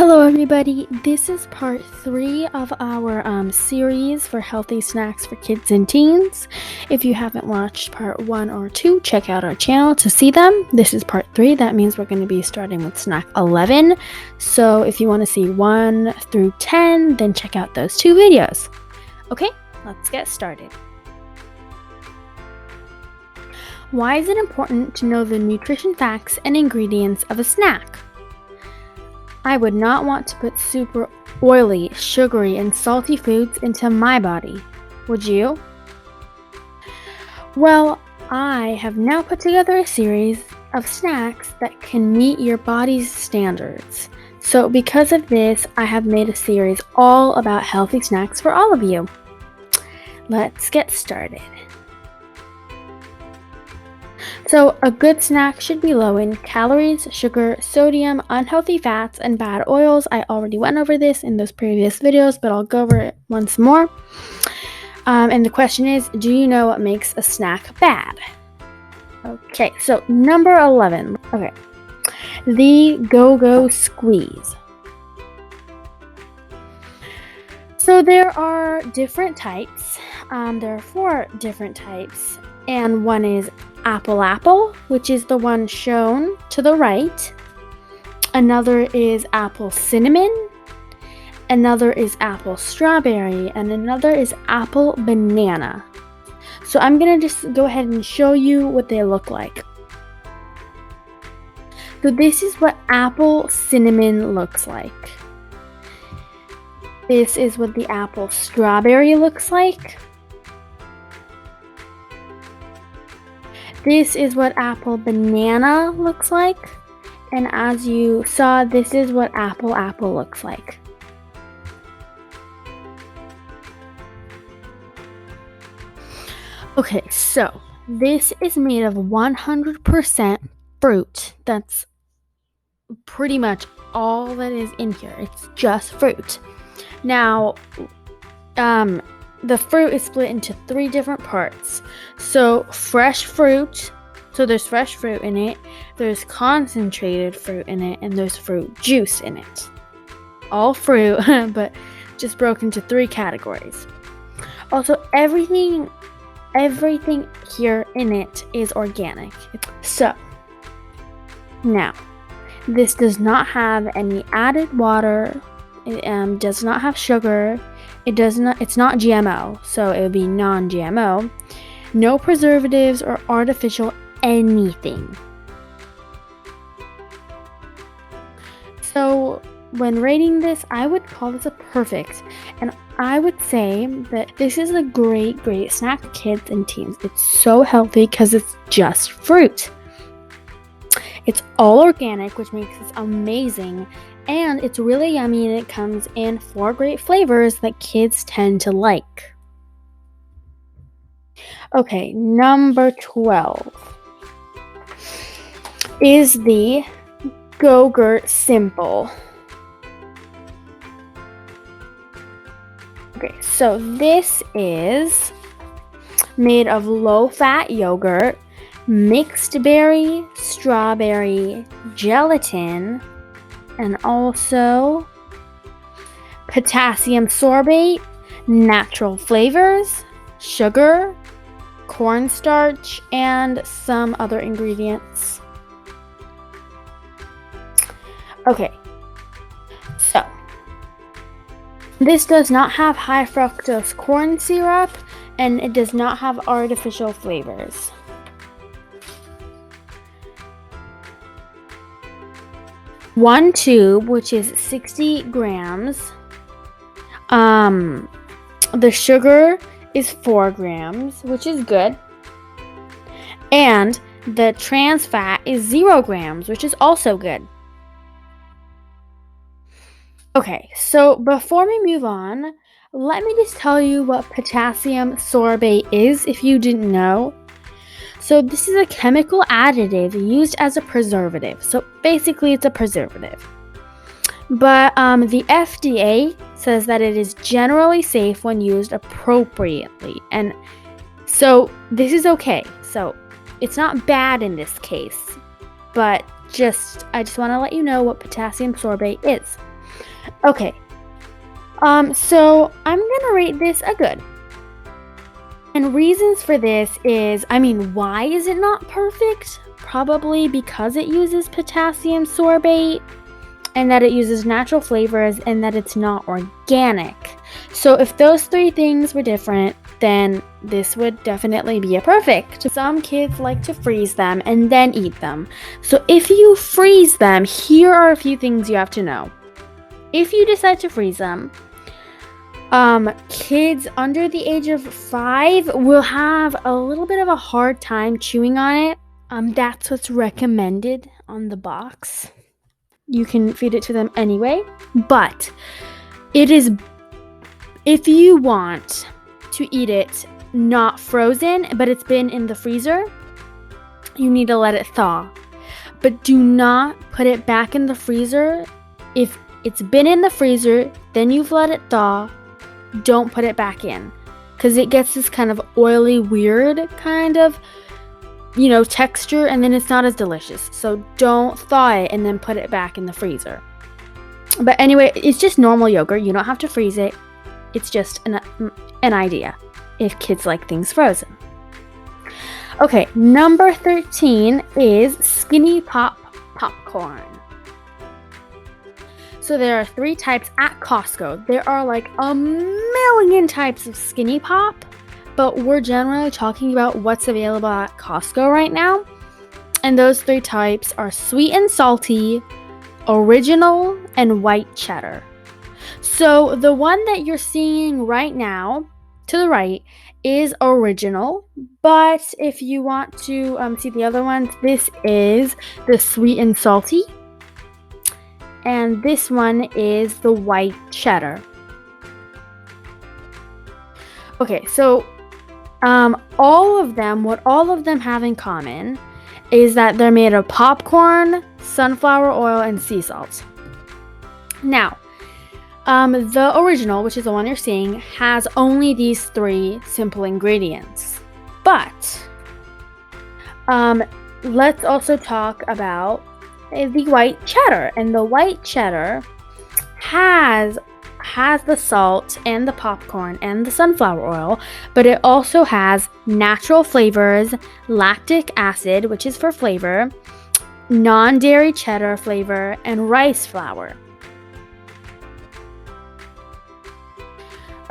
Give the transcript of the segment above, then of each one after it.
Hello everybody, this is part 3 of our series for healthy snacks for kids and teens. If you haven't watched part 1 or 2, check out our channel to see them. This is part 3, that means we're going to be starting with snack 11. So if you want to see 1 through 10, then check out those 2 videos. Okay, let's get started. Why is it important to know the nutrition facts and ingredients of a snack? I would not want to put super oily, sugary, and salty foods into my body. Would you? Well, I have now put together a series of snacks that can meet your body's standards. So because of this, I have made a series all about healthy snacks for all of you. Let's get started. So a good snack should be low in calories, sugar, sodium, unhealthy fats, and bad oils. I already went over this in those previous videos, but I'll go over it once more. And the question is, do you know what makes a snack bad? Okay, so number 11. Okay, the GoGo Squeeze. So there are different types. There are 4 different types. And one is apple, which is the one shown to the right. Another is apple cinnamon. Another is apple strawberry. And another is apple banana. So I'm going to just go ahead and show you what they look like. So this is what apple cinnamon looks like. This is what the apple strawberry looks like. This is what apple banana looks like, and as you saw, this is what apple looks like. Okay, so this is made of 100% fruit. That's pretty much all that is in here. It's just fruit. Now, the fruit is split into 3 different parts. So fresh fruit, so there's fresh fruit in it, there's concentrated fruit in it, and there's fruit juice in it. All fruit, but just broken into 3 categories. Also, everything here in it is organic. So, now, this does not have any added water, it does not have sugar, it's not GMO, so it would be non-GMO. No preservatives or artificial anything. So when rating this, I would call this a perfect. And I would say that this is a great snack for kids and teens. It's so healthy because it's just fruit. It's all organic, which makes this amazing. And it's really yummy, and it comes in 4 great flavors that kids tend to like. Okay, number 12 is the Go-Gurt Simple. Okay, so this is made of low-fat yogurt, mixed berry, strawberry, gelatin, and also potassium sorbate, natural flavors, sugar, cornstarch, and some other ingredients. Okay, so this does not have high fructose corn syrup, and it does not have artificial flavors. One tube, which is 60 grams. The sugar is 4 grams, which is good. And the trans fat is 0 grams, which is also good. Okay, so before we move on, let me just tell you what potassium sorbate is if you didn't know. So this is a chemical additive used as a preservative. So basically it's a preservative. But the FDA says that it is generally safe when used appropriately. And so this is okay. So it's not bad in this case. But I just want to let you know what potassium sorbate is. Okay. So I'm gonna rate this a good. And reasons for this is, why is it not perfect? Probably because it uses potassium sorbate and that it uses natural flavors and that it's not organic. So if those three things were different, then this would definitely be a perfect. Some kids like to freeze them and then eat them. So if you freeze them, here are a few things you have to know. If you decide to freeze them, kids under the age of 5 will have a little bit of a hard time chewing on it. That's what's recommended on the box. You can feed it to them anyway, but if you want to eat it not frozen, but it's been in the freezer, you need to let it thaw. But do not put it back in the freezer. If it's been in the freezer, then you've let it thaw, don't put it back in, because it gets this kind of oily, weird kind of, texture, and then it's not as delicious. So don't thaw it and then put it back in the freezer. But anyway, it's just normal yogurt. You don't have to freeze it. It's just an idea if kids like things frozen. Okay, number 13 is Skinny Pop popcorn. So there are 3 types at Costco. There are like a million types of Skinny Pop, but we're generally talking about what's available at Costco right now. And those 3 types are sweet and salty, original, and white cheddar. So the one that you're seeing right now to the right is original, but if you want to see the other ones, this is the sweet and salty, and this one is the white cheddar. Okay, so what all of them have in common is that they're made of popcorn, sunflower oil, and sea salt. Now, the original, which is the one you're seeing, has only these 3 simple ingredients. But let's also talk about the white cheddar. And the white cheddar has the salt and the popcorn and the sunflower oil, but it also has natural flavors, lactic acid, which is for flavor, non-dairy cheddar flavor, and rice flour.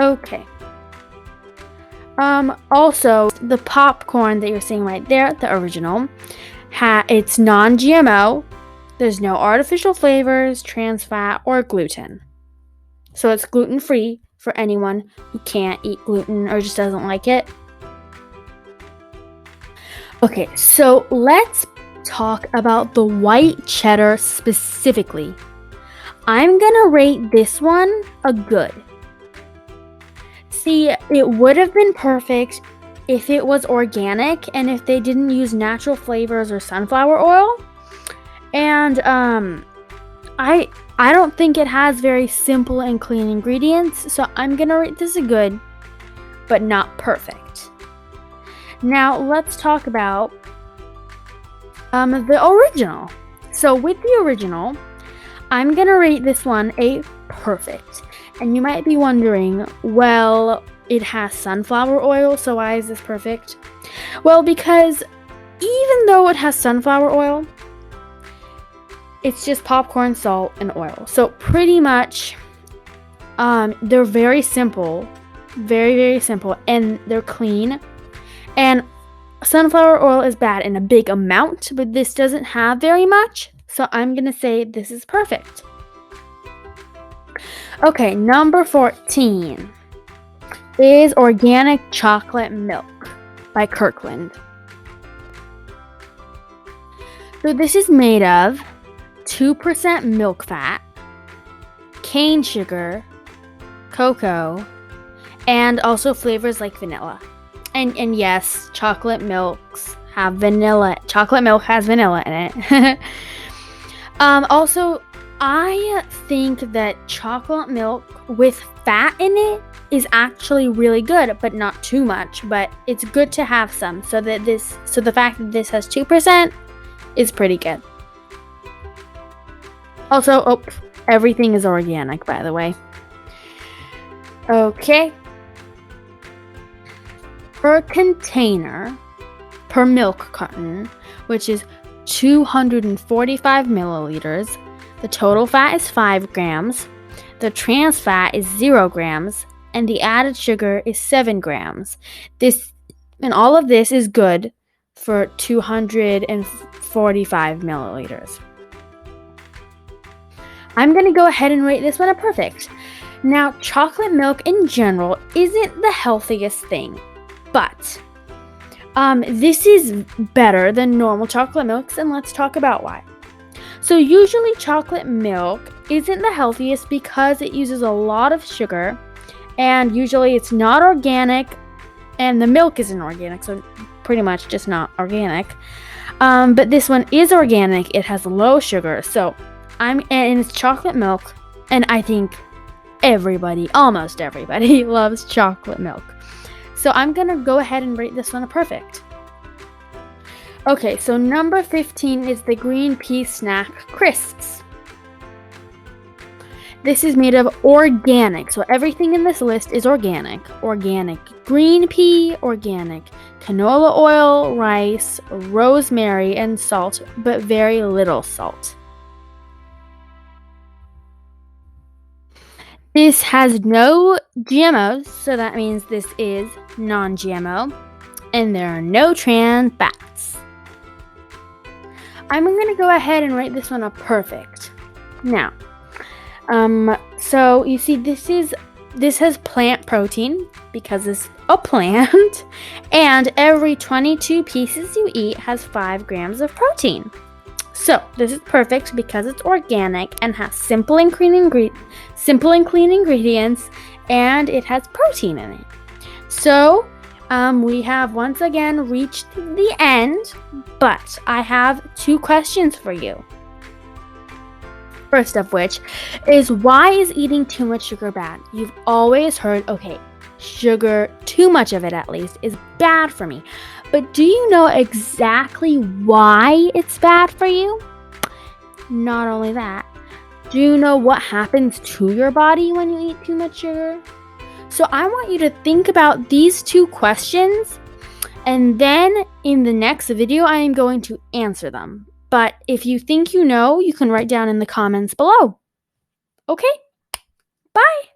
Okay. Also, the popcorn that you're seeing right there, the original, it's non-GMO. There's no artificial flavors, trans fat, or gluten. So it's gluten-free for anyone who can't eat gluten or just doesn't like it. Okay, so let's talk about the white cheddar specifically. I'm gonna rate this one a good. See, it would have been perfect if it was organic and if they didn't use natural flavors or sunflower oil. And I don't think it has very simple and clean ingredients, so I'm gonna rate this a good, but not perfect. Now let's talk about the original. So with the original, I'm gonna rate this one a perfect. And you might be wondering, well, it has sunflower oil, so why is this perfect? Well, because even though it has sunflower oil, it's just popcorn, salt, and oil. So pretty much, they're very simple, very, very simple, and they're clean. And sunflower oil is bad in a big amount, but this doesn't have very much, so I'm gonna say this is perfect. Okay, number 14 is Organic Chocolate Milk by Kirkland. So this is made of 2% milk fat, cane sugar, cocoa, and also flavors like vanilla. And yes, chocolate milks have vanilla. Chocolate milk has vanilla in it. Also, I think that chocolate milk with fat in it is actually really good, but not too much. But it's good to have some, so the fact that this has 2% is pretty good. Also, Everything is organic, by the way. Okay. Per container, per milk carton, which is 245 milliliters, the total fat is 5 grams, the trans fat is 0 grams, and the added sugar is 7 grams. All of this is good for 245 milliliters. I'm going to go ahead and rate this one a perfect. Now, chocolate milk in general isn't the healthiest thing, but this is better than normal chocolate milks, and let's talk about why. So usually chocolate milk isn't the healthiest because it uses a lot of sugar, and usually it's not organic, and the milk isn't organic, so pretty much just not organic. But this one is organic. It has low sugar, and it's chocolate milk, and I think almost everybody loves chocolate milk. So I'm going to go ahead and rate this one a perfect. Okay, so number 15 is the green pea snack crisps. This is made of organic, so everything in this list is organic. Organic green pea, organic canola oil, rice, rosemary, and salt, but very little salt. This has no GMOs, so that means this is non-GMO, and there are no trans fats. I'm going to go ahead and rate this one a perfect. Now, so you see this has plant protein because it's a plant, and every 22 pieces you eat has 5 grams of protein. So this is perfect because it's organic and has simple and clean ingredients, and it has protein in it. So we have once again reached the end, but I have 2 questions for you. First of which is, why is eating too much sugar bad? You've always heard, okay, sugar, too much of it at least, is bad for me. But do you know exactly why it's bad for you? Not only that, do you know what happens to your body when you eat too much sugar? So I want you to think about these 2 questions, and then in the next video I am going to answer them. But if you think you know, you can write down in the comments below. Okay? Bye!